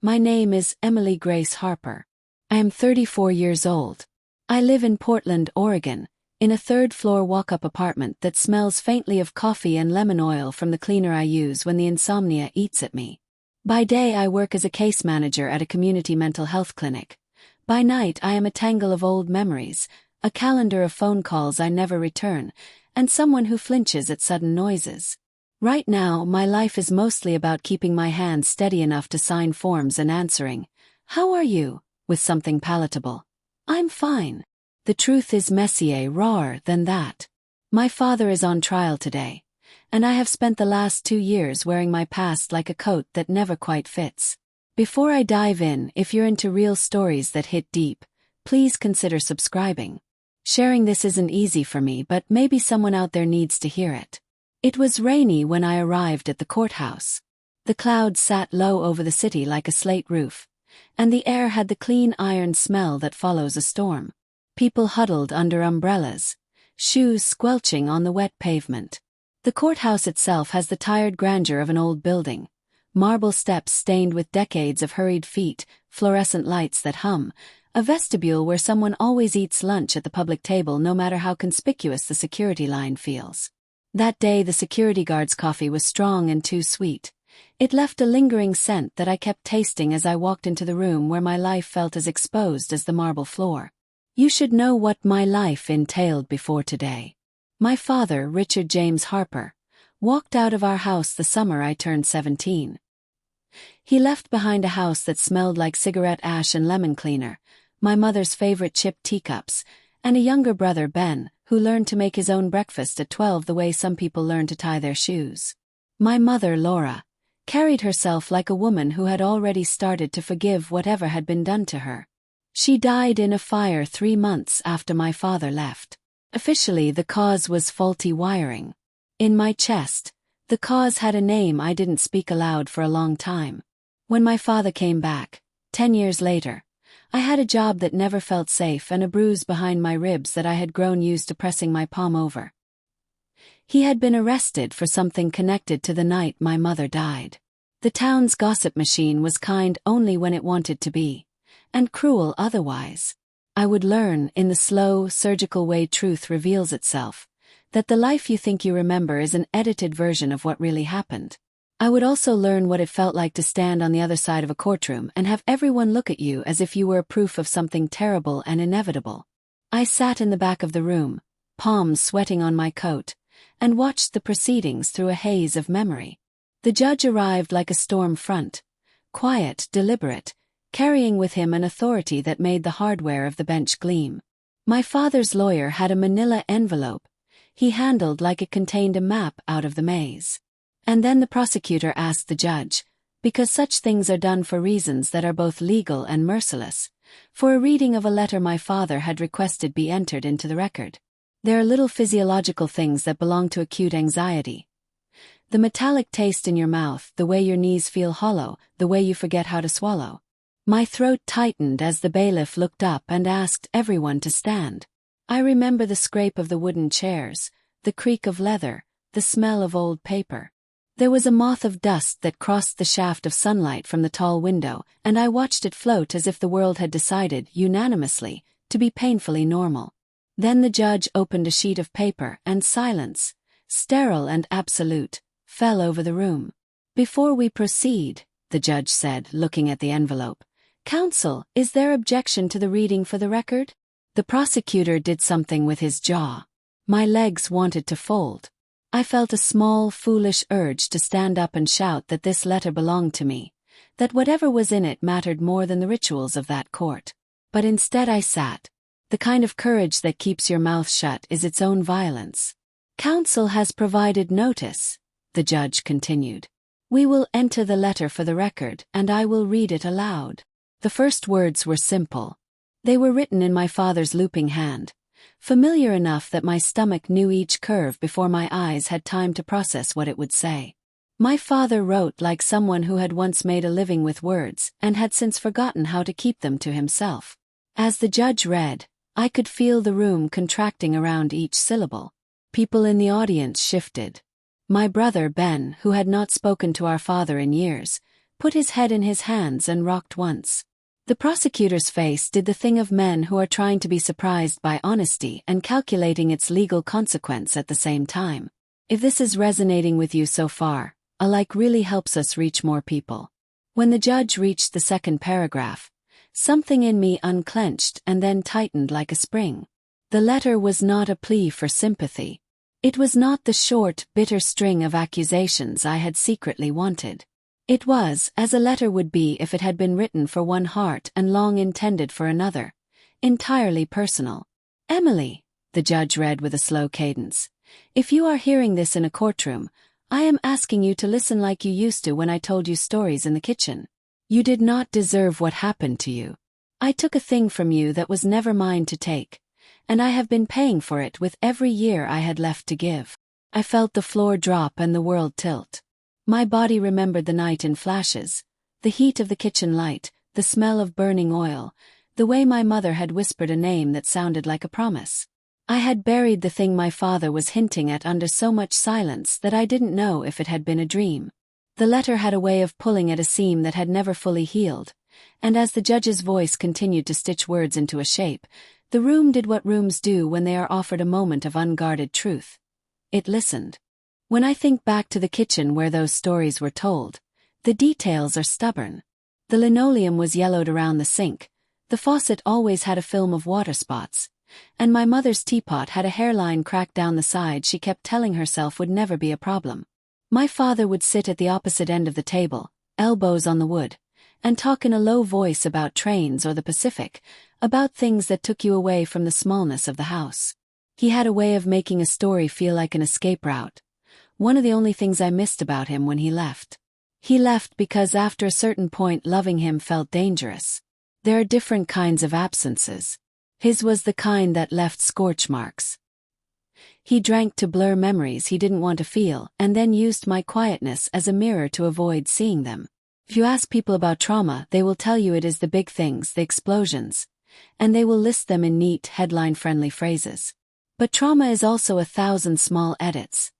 My name is Emily Grace Harper. I am 34 years old. I live in Portland, Oregon, in a third-floor walk-up apartment that smells faintly of coffee and lemon oil from the cleaner I use when the insomnia eats at me. By day I work as a case manager at a community mental health clinic. By night I am a tangle of old memories, a calendar of phone calls I never return, and someone who flinches at sudden noises. Right now, my life is mostly about keeping my hands steady enough to sign forms and answering, "How are you?" with something palatable. "I'm fine." The truth is messier rawer than that. My father is on trial today, and I have spent the last 2 years wearing my past like a coat that never quite fits. Before I dive in, if you're into real stories that hit deep, please consider subscribing. Sharing this isn't easy for me, but maybe someone out there needs to hear it. It was rainy when I arrived at the courthouse. The clouds sat low over the city like a slate roof, and the air had the clean iron smell that follows a storm. People huddled under umbrellas, shoes squelching on the wet pavement. The courthouse itself has the tired grandeur of an old building. Marble steps stained with decades of hurried feet, fluorescent lights that hum, a vestibule where someone always eats lunch at the public table no matter how conspicuous the security line feels. That day the security guard's coffee was strong and too sweet. It left a lingering scent that I kept tasting as I walked into the room where my life felt as exposed as the marble floor. You should know what my life entailed before today. My father, Richard James Harper, walked out of our house the summer I turned 17. He left behind a house that smelled like cigarette ash and lemon cleaner, my mother's favorite chipped teacups, and a younger brother, Ben, who learned to make his own breakfast at 12 the way some people learn to tie their shoes. My mother, Laura, carried herself like a woman who had already started to forgive whatever had been done to her. She died in a fire 3 months after my father left. Officially, the cause was faulty wiring. In my chest, the cause had a name I didn't speak aloud for a long time. When my father came back, 10 years later, I had a job that never felt safe and a bruise behind my ribs that I had grown used to pressing my palm over. He had been arrested for something connected to the night my mother died. The town's gossip machine was kind only when it wanted to be, and cruel otherwise. I would learn, in the slow, surgical way truth reveals itself, that the life you think you remember is an edited version of what really happened. I would also learn what it felt like to stand on the other side of a courtroom and have everyone look at you as if you were a proof of something terrible and inevitable. I sat in the back of the room, palms sweating on my coat, and watched the proceedings through a haze of memory. The judge arrived like a storm front, quiet, deliberate, carrying with him an authority that made the hardware of the bench gleam. My father's lawyer had a manila envelope he handled like it contained a map out of the maze. And then the prosecutor asked the judge, because such things are done for reasons that are both legal and merciless, for a reading of a letter my father had requested be entered into the record. There are little physiological things that belong to acute anxiety. The metallic taste in your mouth, the way your knees feel hollow, the way you forget how to swallow. My throat tightened as the bailiff looked up and asked everyone to stand. I remember the scrape of the wooden chairs, the creak of leather, the smell of old paper. There was a moth of dust that crossed the shaft of sunlight from the tall window, and I watched it float as if the world had decided, unanimously, to be painfully normal. Then the judge opened a sheet of paper, and silence, sterile and absolute, fell over the room. "Before we proceed," the judge said, looking at the envelope, "Counsel, is there objection to the reading for the record?" The prosecutor did something with his jaw. My legs wanted to fold. I felt a small, foolish urge to stand up and shout that this letter belonged to me, that whatever was in it mattered more than the rituals of that court. But instead I sat. The kind of courage that keeps your mouth shut is its own violence. "Counsel has provided notice," the judge continued. "We will enter the letter for the record, and I will read it aloud." The first words were simple. They were written in my father's looping hand, familiar enough that my stomach knew each curve before my eyes had time to process what it would say. My father wrote like someone who had once made a living with words and had since forgotten how to keep them to himself. As the judge read, I could feel the room contracting around each syllable. People in the audience shifted. My brother Ben, who had not spoken to our father in years, put his head in his hands and rocked once. The prosecutor's face did the thing of men who are trying to be surprised by honesty and calculating its legal consequence at the same time. If this is resonating with you so far, a like really helps us reach more people. When the judge reached the second paragraph, something in me unclenched and then tightened like a spring. The letter was not a plea for sympathy. It was not the short, bitter string of accusations I had secretly wanted. It was, as a letter would be if it had been written for one heart and long intended for another, entirely personal. Emily, the judge read with a slow cadence, if you are hearing this in a courtroom, I am asking you to listen like you used to when I told you stories in the kitchen. You did not deserve what happened to you. I took a thing from you that was never mine to take, and I have been paying for it with every year I had left to give. I felt the floor drop and the world tilt. My body remembered the night in flashes, the heat of the kitchen light, the smell of burning oil, the way my mother had whispered a name that sounded like a promise. I had buried the thing my father was hinting at under so much silence that I didn't know if it had been a dream. The letter had a way of pulling at a seam that had never fully healed, and as the judge's voice continued to stitch words into a shape, the room did what rooms do when they are offered a moment of unguarded truth. It listened. When I think back to the kitchen where those stories were told, the details are stubborn. The linoleum was yellowed around the sink, the faucet always had a film of water spots, and my mother's teapot had a hairline cracked down the side she kept telling herself would never be a problem. My father would sit at the opposite end of the table, elbows on the wood, and talk in a low voice about trains or the Pacific, about things that took you away from the smallness of the house. He had a way of making a story feel like an escape route. One of the only things I missed about him when he left. He left because after a certain point loving him felt dangerous. There are different kinds of absences. His was the kind that left scorch marks. He drank to blur memories he didn't want to feel and then used my quietness as a mirror to avoid seeing them. If you ask people about trauma, they will tell you it is the big things, the explosions, and they will list them in neat, headline-friendly phrases. But trauma is also 1,000 small edits.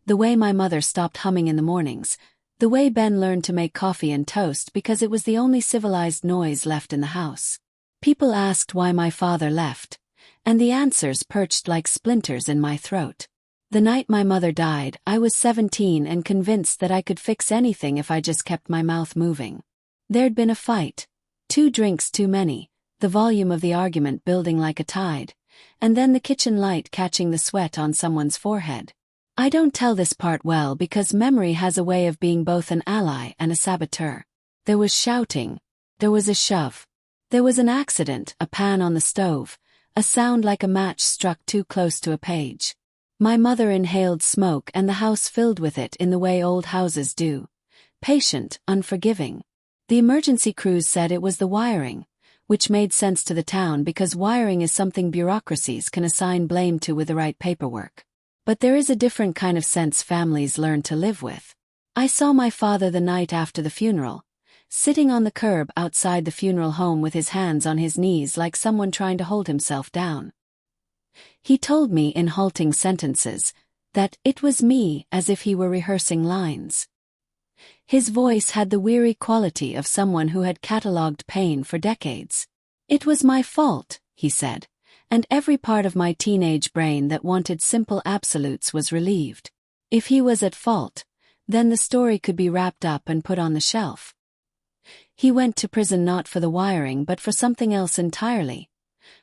The way my mother stopped humming in the mornings, the way Ben learned to make coffee and toast because it was the only civilized noise left in the house. People asked why my father left, and the answers perched like splinters in my throat. The night my mother died, I was 17 and convinced that I could fix anything if I just kept my mouth moving. There'd been a fight, 2 drinks too many, the volume of the argument building like a tide, and then the kitchen light catching the sweat on someone's forehead. I don't tell this part well because memory has a way of being both an ally and a saboteur. There was shouting. There was a shove. There was an accident, a pan on the stove, a sound like a match struck too close to a page. My mother inhaled smoke and the house filled with it in the way old houses do. Patient, unforgiving. The emergency crews said it was the wiring, which made sense to the town because wiring is something bureaucracies can assign blame to with the right paperwork. But there is a different kind of sense families learn to live with. I saw my father the night after the funeral, sitting on the curb outside the funeral home with his hands on his knees like someone trying to hold himself down. He told me in halting sentences that it was me, as if he were rehearsing lines. His voice had the weary quality of someone who had catalogued pain for decades. It was my fault, he said, and every part of my teenage brain that wanted simple absolutes was relieved. If he was at fault, then the story could be wrapped up and put on the shelf. He went to prison not for the wiring but for something else entirely.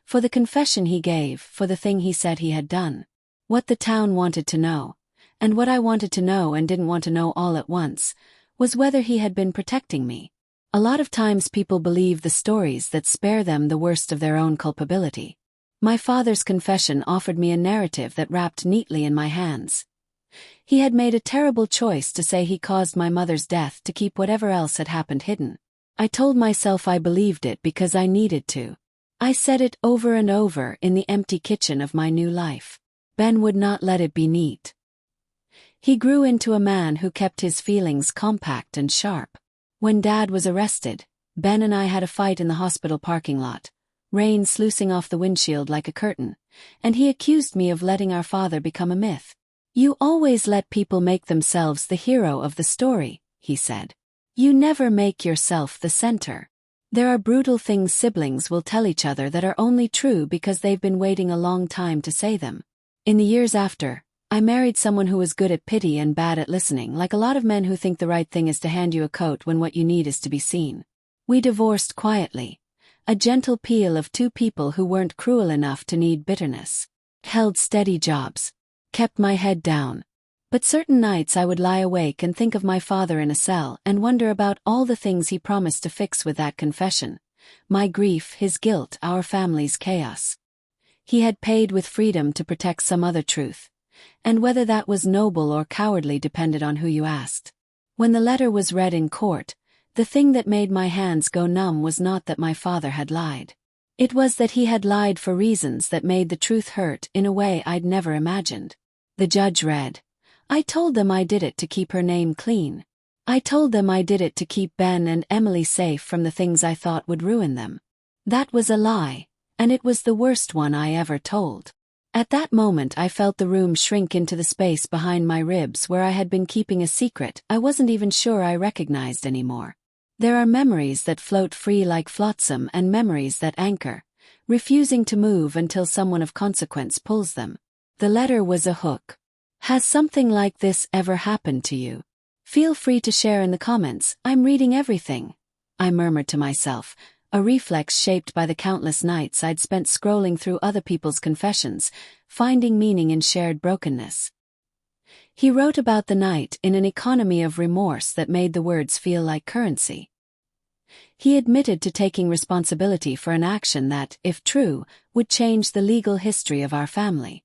For the confession he gave, for the thing he said he had done. What the town wanted to know, and what I wanted to know and didn't want to know all at once, was whether he had been protecting me. A lot of times people believe the stories that spare them the worst of their own culpability. My father's confession offered me a narrative that wrapped neatly in my hands. He had made a terrible choice to say he caused my mother's death to keep whatever else had happened hidden. I told myself I believed it because I needed to. I said it over and over in the empty kitchen of my new life. Ben would not let it be neat. He grew into a man who kept his feelings compact and sharp. When Dad was arrested, Ben and I had a fight in the hospital parking lot, rain sluicing off the windshield like a curtain, and he accused me of letting our father become a myth. "You always let people make themselves the hero of the story," he said. You never make yourself the center. There are brutal things siblings will tell each other that are only true because they've been waiting a long time to say them. In the years after, I married someone who was good at pity and bad at listening, like a lot of men who think the right thing is to hand you a coat when what you need is to be seen. We divorced quietly, a gentle peal of two people who weren't cruel enough to need bitterness. Held steady jobs. Kept my head down. But certain nights I would lie awake and think of my father in a cell and wonder about all the things he promised to fix with that confession. My grief, his guilt, our family's chaos. He had paid with freedom to protect some other truth. And whether that was noble or cowardly depended on who you asked. When the letter was read in court, the thing that made my hands go numb was not that my father had lied. It was that he had lied for reasons that made the truth hurt in a way I'd never imagined. The judge read, I told them I did it to keep her name clean. I told them I did it to keep Ben and Emily safe from the things I thought would ruin them. That was a lie, and it was the worst one I ever told. At that moment I felt the room shrink into the space behind my ribs where I had been keeping a secret I wasn't even sure I recognized anymore. There are memories that float free like flotsam and memories that anchor, refusing to move until someone of consequence pulls them. The letter was a hook. Has something like this ever happened to you? Feel free to share in the comments. I'm reading everything, I murmured to myself, a reflex shaped by the countless nights I'd spent scrolling through other people's confessions, finding meaning in shared brokenness. He wrote about the night in an economy of remorse that made the words feel like currency. He admitted to taking responsibility for an action that, if true, would change the legal history of our family.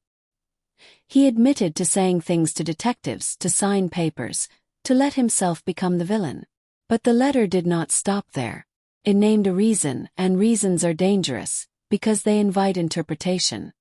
He admitted to saying things to detectives, to sign papers, to let himself become the villain. But the letter did not stop there. It named a reason, and reasons are dangerous, because they invite interpretation.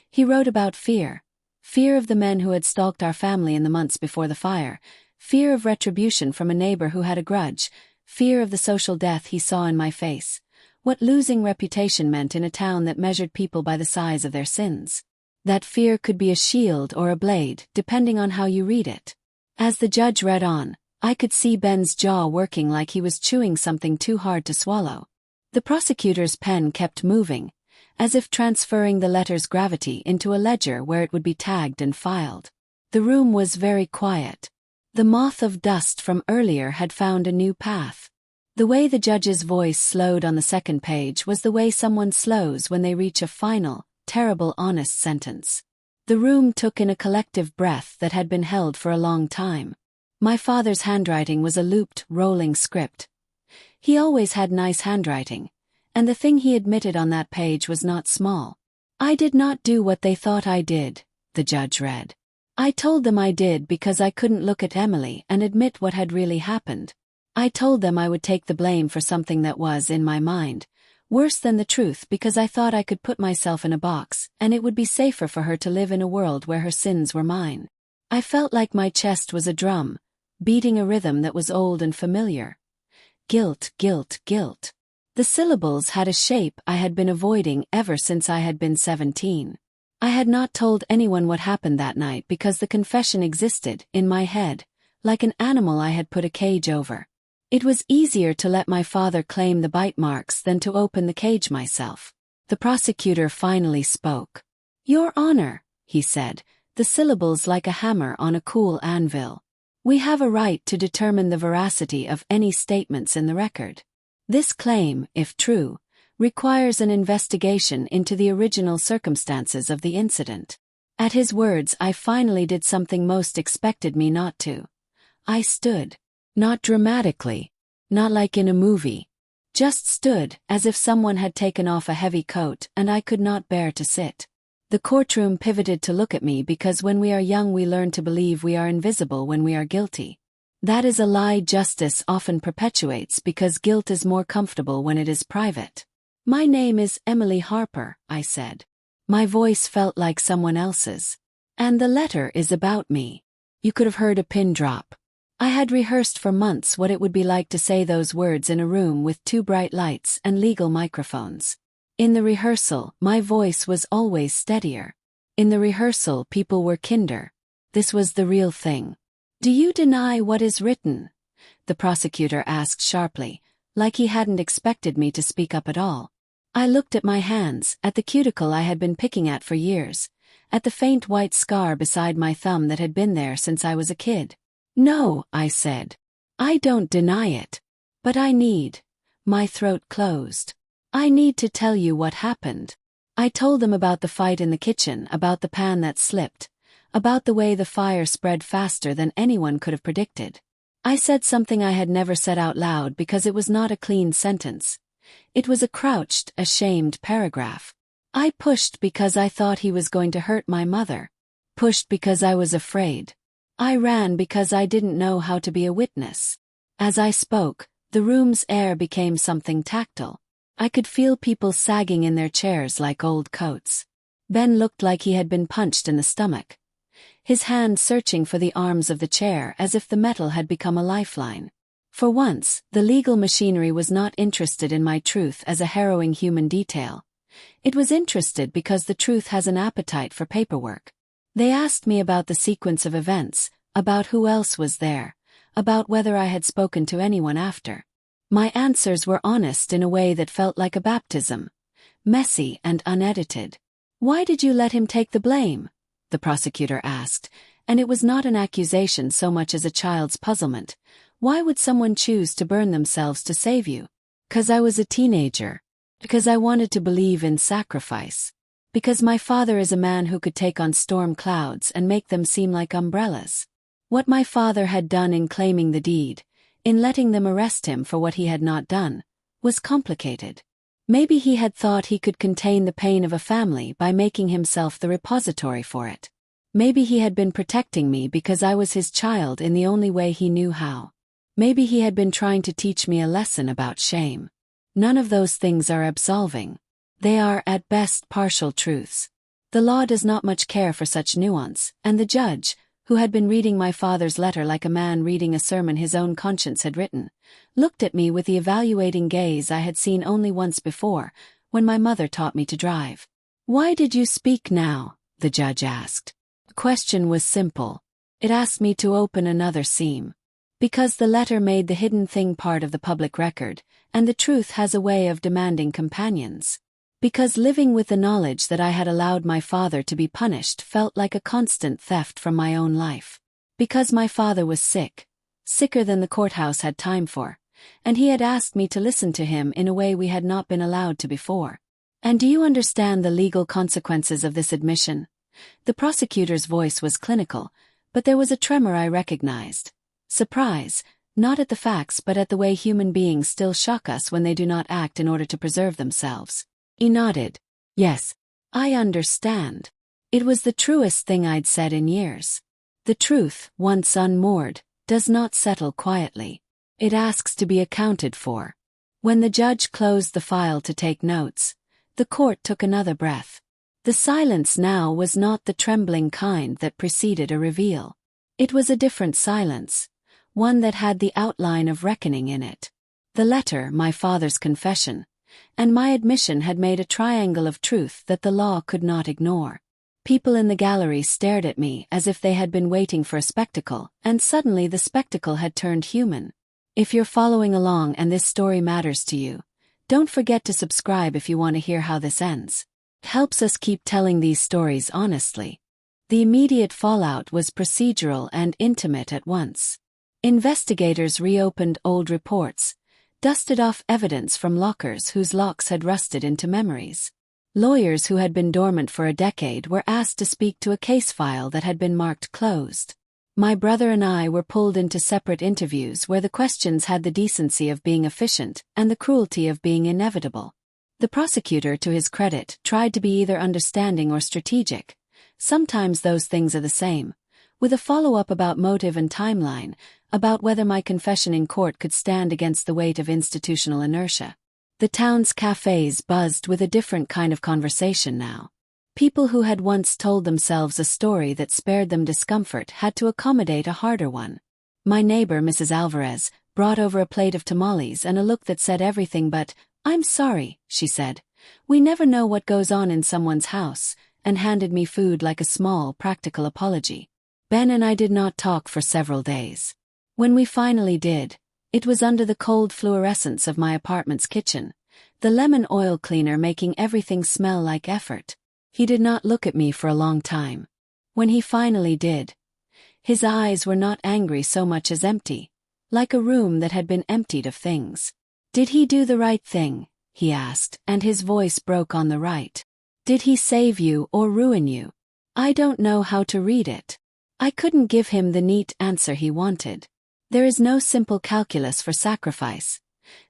He wrote about fear. Fear of the men who had stalked our family in the months before the fire, fear of retribution from a neighbor who had a grudge, fear of the social death he saw in my face, what losing reputation meant in a town that measured people by the size of their sins. That fear could be a shield or a blade, depending on how you read it. As the judge read on, I could see Ben's jaw working like he was chewing something too hard to swallow. The prosecutor's pen kept moving, as if transferring the letter's gravity into a ledger where it would be tagged and filed. The room was very quiet. The moth of dust from earlier had found a new path. The way the judge's voice slowed on the second page was the way someone slows when they reach a final, terrible honest sentence. The room took in a collective breath that had been held for a long time. My father's handwriting was a looped, rolling script. He always had nice handwriting, and the thing he admitted on that page was not small. I did not do what they thought I did, the judge read. I told them I did because I couldn't look at Emily and admit what had really happened. I told them I would take the blame for something that was, in my mind, worse than the truth because I thought I could put myself in a box and it would be safer for her to live in a world where her sins were mine. I felt like my chest was a drum, beating a rhythm that was old and familiar. Guilt, guilt, guilt. The syllables had a shape I had been avoiding ever since I had been 17. I had not told anyone what happened that night because the confession existed in my head, like an animal I had put a cage over. It was easier to let my father claim the bite marks than to open the cage myself. The prosecutor finally spoke. Your Honor, he said, the syllables like a hammer on a cool anvil. We have a right to determine the veracity of any statements in the record. This claim, if true, requires an investigation into the original circumstances of the incident. At his words, I finally did something most expected me not to. I stood. Not dramatically. Not like in a movie. Just stood, as if someone had taken off a heavy coat and I could not bear to sit. The courtroom pivoted to look at me because when we are young we learn to believe we are invisible when we are guilty. That is a lie justice often perpetuates because guilt is more comfortable when it is private. My name is Emily Harper, I said. My voice felt like someone else's. And the letter is about me. You could have heard a pin drop. I had rehearsed for months what it would be like to say those words in a room with 2 bright lights and legal microphones. In the rehearsal, my voice was always steadier. In the rehearsal, people were kinder. This was the real thing. Do you deny what is written? the prosecutor asked sharply, like he hadn't expected me to speak up at all. I looked at my hands, at the cuticle I had been picking at for years, at the faint white scar beside my thumb that had been there since I was a kid. "No," I said. "I don't deny it. But I need." My throat closed. "I need to tell you what happened." I told them about the fight in the kitchen, about the pan that slipped, about the way the fire spread faster than anyone could have predicted. I said something I had never said out loud because it was not a clean sentence. It was a crouched, ashamed paragraph. I pushed because I thought he was going to hurt my mother. Pushed because I was afraid. I ran because I didn't know how to be a witness. As I spoke, the room's air became something tactile. I could feel people sagging in their chairs like old coats. Ben looked like he had been punched in the stomach, his hand searching for the arms of the chair as if the metal had become a lifeline. For once, the legal machinery was not interested in my truth as a harrowing human detail. It was interested because the truth has an appetite for paperwork. They asked me about the sequence of events, about who else was there, about whether I had spoken to anyone after. My answers were honest in a way that felt like a baptism, messy and unedited. "Why did you let him take the blame?" the prosecutor asked, and it was not an accusation so much as a child's puzzlement. "Why would someone choose to burn themselves to save you?" "'Cause I was a teenager. Because I wanted to believe in sacrifice. Because my father is a man who could take on storm clouds and make them seem like umbrellas. What my father had done in claiming the deed, in letting them arrest him for what he had not done, was complicated. Maybe he had thought he could contain the pain of a family by making himself the repository for it. Maybe he had been protecting me because I was his child in the only way he knew how. Maybe he had been trying to teach me a lesson about shame. None of those things are absolving. They are, at best, partial truths. The law does not much care for such nuance, and the judge, who had been reading my father's letter like a man reading a sermon his own conscience had written, looked at me with the evaluating gaze I had seen only once before, when my mother taught me to drive. "Why did you speak now?" the judge asked. The question was simple. It asked me to open another seam. Because the letter made the hidden thing part of the public record, and the truth has a way of demanding companions. Because living with the knowledge that I had allowed my father to be punished felt like a constant theft from my own life. Because my father was sick, sicker than the courthouse had time for, and he had asked me to listen to him in a way we had not been allowed to before. "And do you understand the legal consequences of this admission?" The prosecutor's voice was clinical, but there was a tremor I recognized. Surprise, not at the facts but at the way human beings still shock us when they do not act in order to preserve themselves. He nodded. "Yes, I understand." It was the truest thing I'd said in years. The truth, once unmoored, does not settle quietly. It asks to be accounted for. When the judge closed the file to take notes, the court took another breath. The silence now was not the trembling kind that preceded a reveal. It was a different silence, one that had the outline of reckoning in it. The letter, my father's confession, and my admission had made a triangle of truth that the law could not ignore. People in the gallery stared at me as if they had been waiting for a spectacle, and suddenly the spectacle had turned human. If you're following along and this story matters to you, don't forget to subscribe if you want to hear how this ends. It helps us keep telling these stories honestly. The immediate fallout was procedural and intimate at once. Investigators reopened old reports, dusted off evidence from lockers whose locks had rusted into memories. Lawyers who had been dormant for a decade were asked to speak to a case file that had been marked closed. My brother and I were pulled into separate interviews where the questions had the decency of being efficient and the cruelty of being inevitable. The prosecutor, to his credit, tried to be either understanding or strategic. Sometimes those things are the same, with a follow-up about motive and timeline, about whether my confession in court could stand against the weight of institutional inertia. The town's cafes buzzed with a different kind of conversation now. People who had once told themselves a story that spared them discomfort had to accommodate a harder one. My neighbor, Mrs. Alvarez, brought over a plate of tamales and a look that said everything but, "I'm sorry," she said. "We never know what goes on in someone's house," and handed me food like a small, practical apology. Ben and I did not talk for several days. When we finally did, it was under the cold fluorescence of my apartment's kitchen, the lemon oil cleaner making everything smell like effort. He did not look at me for a long time. When he finally did, his eyes were not angry so much as empty, like a room that had been emptied of things. "Did he do the right thing?" he asked, and his voice broke on the right. "Did he save you or ruin you?" I don't know how to read it. I couldn't give him the neat answer he wanted. There is no simple calculus for sacrifice.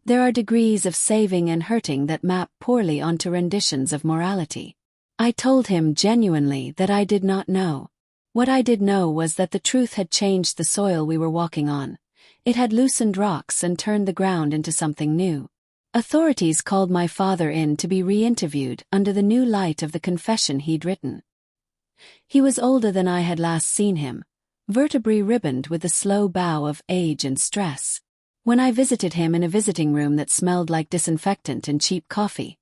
There are degrees of saving and hurting that map poorly onto renditions of morality. I told him genuinely that I did not know. What I did know was that the truth had changed the soil we were walking on. It had loosened rocks and turned the ground into something new. Authorities called my father in to be re-interviewed under the new light of the confession he'd written. He was older than I had last seen him, vertebrae ribboned with the slow bow of age and stress. When I visited him in a visiting room that smelled like disinfectant and cheap coffee,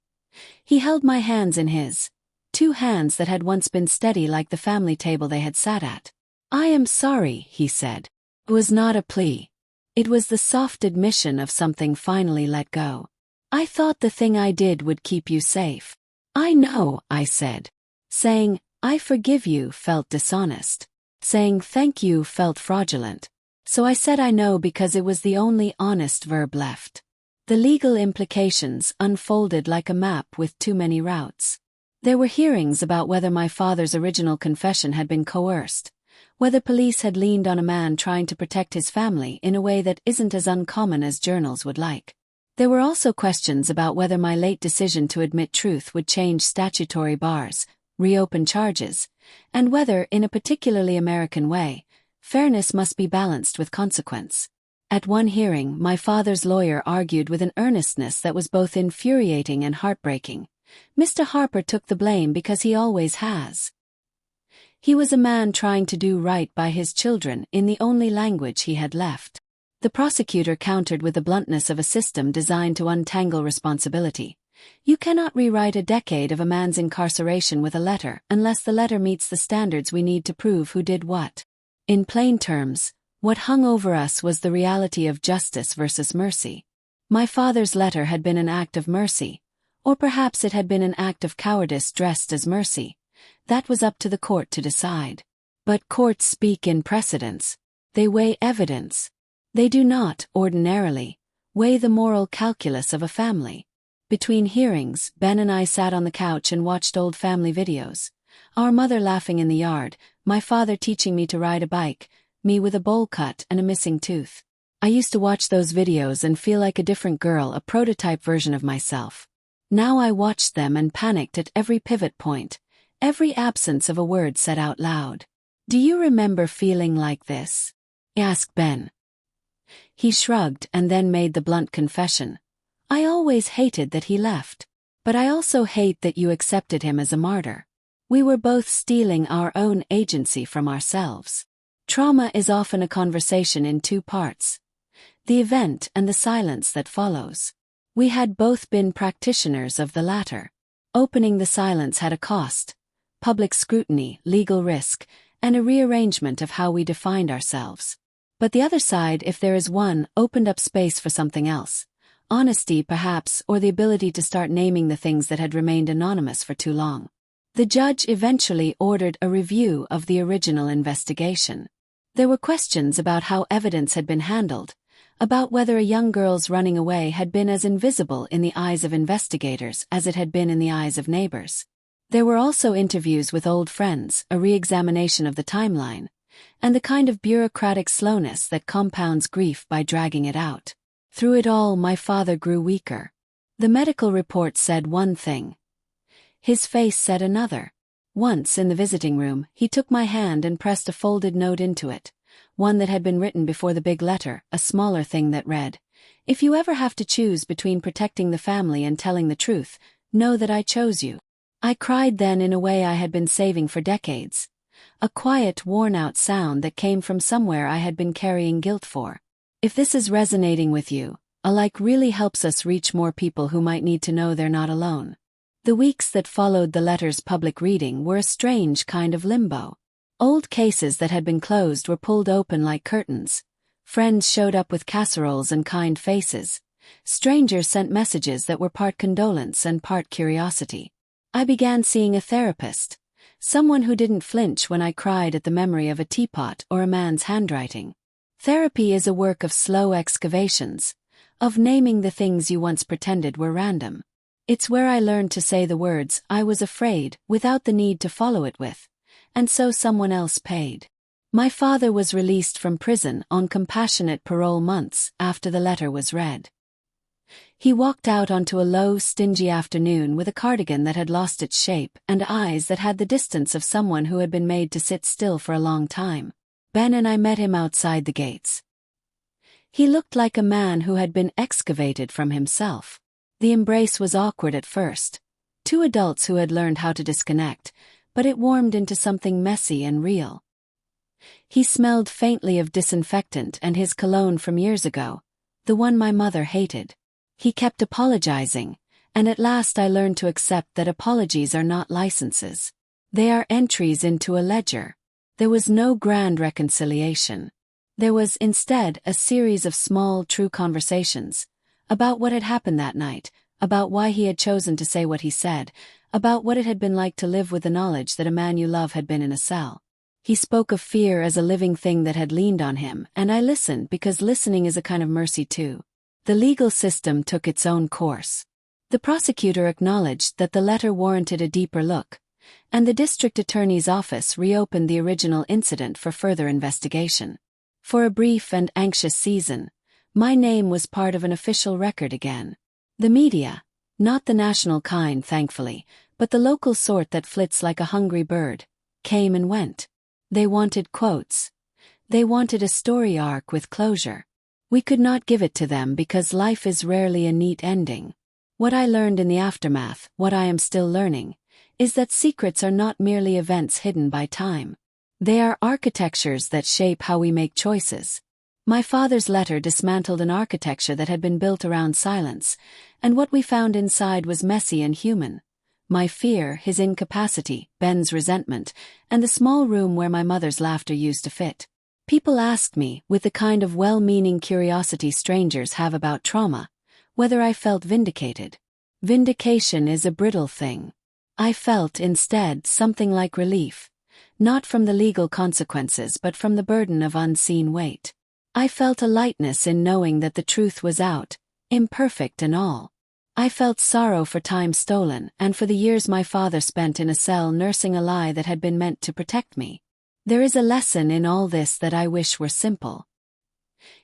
he held my hands in his, 2 hands that had once been steady like the family table they had sat at. "I am sorry," he said. It was not a plea. It was the soft admission of something finally let go. "I thought the thing I did would keep you safe." "I know," I said. Saying, "I forgive you" felt dishonest. Saying "thank you" felt fraudulent. So I said I know because it was the only honest verb left. The legal implications unfolded like a map with too many routes. There were hearings about whether my father's original confession had been coerced, whether police had leaned on a man trying to protect his family in a way that isn't as uncommon as journals would like. There were also questions about whether my late decision to admit truth would change statutory bars, reopen charges, and whether, in a particularly American way, fairness must be balanced with consequence. At one hearing, my father's lawyer argued with an earnestness that was both infuriating and heartbreaking. Mr. Harper took the blame because he always has. He was a man trying to do right by his children in the only language he had left. The prosecutor countered with the bluntness of a system designed to untangle responsibility. You cannot rewrite a decade of a man's incarceration with a letter unless the letter meets the standards we need to prove who did what. In plain terms, what hung over us was the reality of justice versus mercy. My father's letter had been an act of mercy, or perhaps it had been an act of cowardice dressed as mercy. That was up to the court to decide. But courts speak in precedents. They weigh evidence. They do not, ordinarily, weigh the moral calculus of a family. Between hearings, Ben and I sat on the couch and watched old family videos. Our mother laughing in the yard, my father teaching me to ride a bike, me with a bowl cut and a missing tooth. I used to watch those videos and feel like a different girl, a prototype version of myself. Now I watched them and panicked at every pivot point, every absence of a word said out loud. "Do you remember feeling like this?" asked Ben. He shrugged and then made the blunt confession. "I always hated that he left. But I also hate that you accepted him as a martyr." We were both stealing our own agency from ourselves. Trauma is often a conversation in 2 parts. The event and the silence that follows. We had both been practitioners of the latter. Opening the silence had a cost: public scrutiny, legal risk, and a rearrangement of how we defined ourselves. But the other side, if there is one, opened up space for something else. Honesty, perhaps, or the ability to start naming the things that had remained anonymous for too long. The judge eventually ordered a review of the original investigation. There were questions about how evidence had been handled, about whether a young girl's running away had been as invisible in the eyes of investigators as it had been in the eyes of neighbors. There were also interviews with old friends, a re-examination of the timeline, and the kind of bureaucratic slowness that compounds grief by dragging it out. Through it all, my father grew weaker. The medical report said one thing. His face said another. Once, in the visiting room, he took my hand and pressed a folded note into it, one that had been written before the big letter, a smaller thing that read, "If you ever have to choose between protecting the family and telling the truth, know that I chose you." I cried then in a way I had been saving for decades. A quiet, worn-out sound that came from somewhere I had been carrying guilt for. If this is resonating with you, a like really helps us reach more people who might need to know they're not alone. The weeks that followed the letter's public reading were a strange kind of limbo. Old cases that had been closed were pulled open like curtains. Friends showed up with casseroles and kind faces. Strangers sent messages that were part condolence and part curiosity. I began seeing a therapist, someone who didn't flinch when I cried at the memory of a teapot or a man's handwriting. Therapy is a work of slow excavations, of naming the things you once pretended were random. It's where I learned to say the words "I was afraid" without the need to follow it with, "and so someone else paid." My father was released from prison on compassionate parole months after the letter was read. He walked out onto a low, stingy afternoon with a cardigan that had lost its shape and eyes that had the distance of someone who had been made to sit still for a long time. Ben and I met him outside the gates. He looked like a man who had been excavated from himself. The embrace was awkward at first, two adults who had learned how to disconnect, but it warmed into something messy and real. He smelled faintly of disinfectant and his cologne from years ago, the one my mother hated. He kept apologizing, and at last I learned to accept that apologies are not licenses. They are entries into a ledger. There was no grand reconciliation. There was, instead, a series of small, true conversations about what had happened that night, about why he had chosen to say what he said, about what it had been like to live with the knowledge that a man you love had been in a cell. He spoke of fear as a living thing that had leaned on him, and I listened because listening is a kind of mercy too. The legal system took its own course. The prosecutor acknowledged that the letter warranted a deeper look, and the district attorney's office reopened the original incident for further investigation. For a brief and anxious season, my name was part of an official record again. The media, not the national kind thankfully, but the local sort that flits like a hungry bird, came and went. They wanted quotes. They wanted a story arc with closure. We could not give it to them because life is rarely a neat ending. What I learned in the aftermath, what I am still learning, is that secrets are not merely events hidden by time. They are architectures that shape how we make choices. My father's letter dismantled an architecture that had been built around silence, and what we found inside was messy and human. My fear, his incapacity, Ben's resentment, and the small room where my mother's laughter used to fit. People asked me, with the kind of well-meaning curiosity strangers have about trauma, whether I felt vindicated. Vindication is a brittle thing. I felt, instead, something like relief, not from the legal consequences but from the burden of unseen weight. I felt a lightness in knowing that the truth was out, imperfect and all. I felt sorrow for time stolen and for the years my father spent in a cell nursing a lie that had been meant to protect me. There is a lesson in all this that I wish were simple.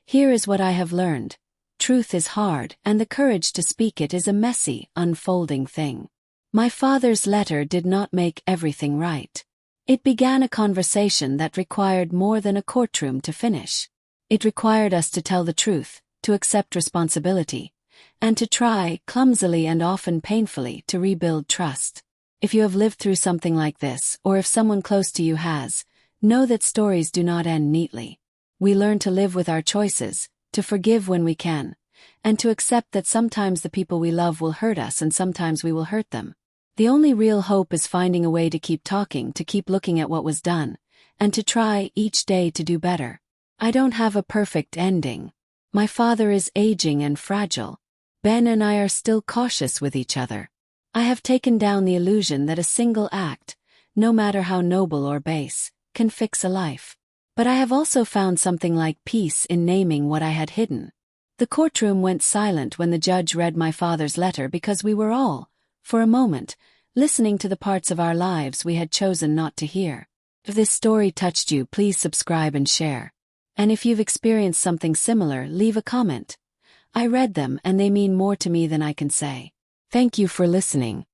Here is what I have learned. Truth is hard, and the courage to speak it is a messy, unfolding thing. My father's letter did not make everything right. It began a conversation that required more than a courtroom to finish. It required us to tell the truth, to accept responsibility, and to try, clumsily and often painfully, to rebuild trust. If you have lived through something like this, or if someone close to you has, know that stories do not end neatly. We learn to live with our choices, to forgive when we can, and to accept that sometimes the people we love will hurt us and sometimes we will hurt them. The only real hope is finding a way to keep talking, to keep looking at what was done, and to try, each day, to do better. I don't have a perfect ending. My father is aging and fragile. Ben and I are still cautious with each other. I have taken down the illusion that a single act, no matter how noble or base, can fix a life. But I have also found something like peace in naming what I had hidden. The courtroom went silent when the judge read my father's letter because we were all, for a moment, listening to the parts of our lives we had chosen not to hear. If this story touched you, please subscribe and share. And if you've experienced something similar, leave a comment. I read them and they mean more to me than I can say. Thank you for listening.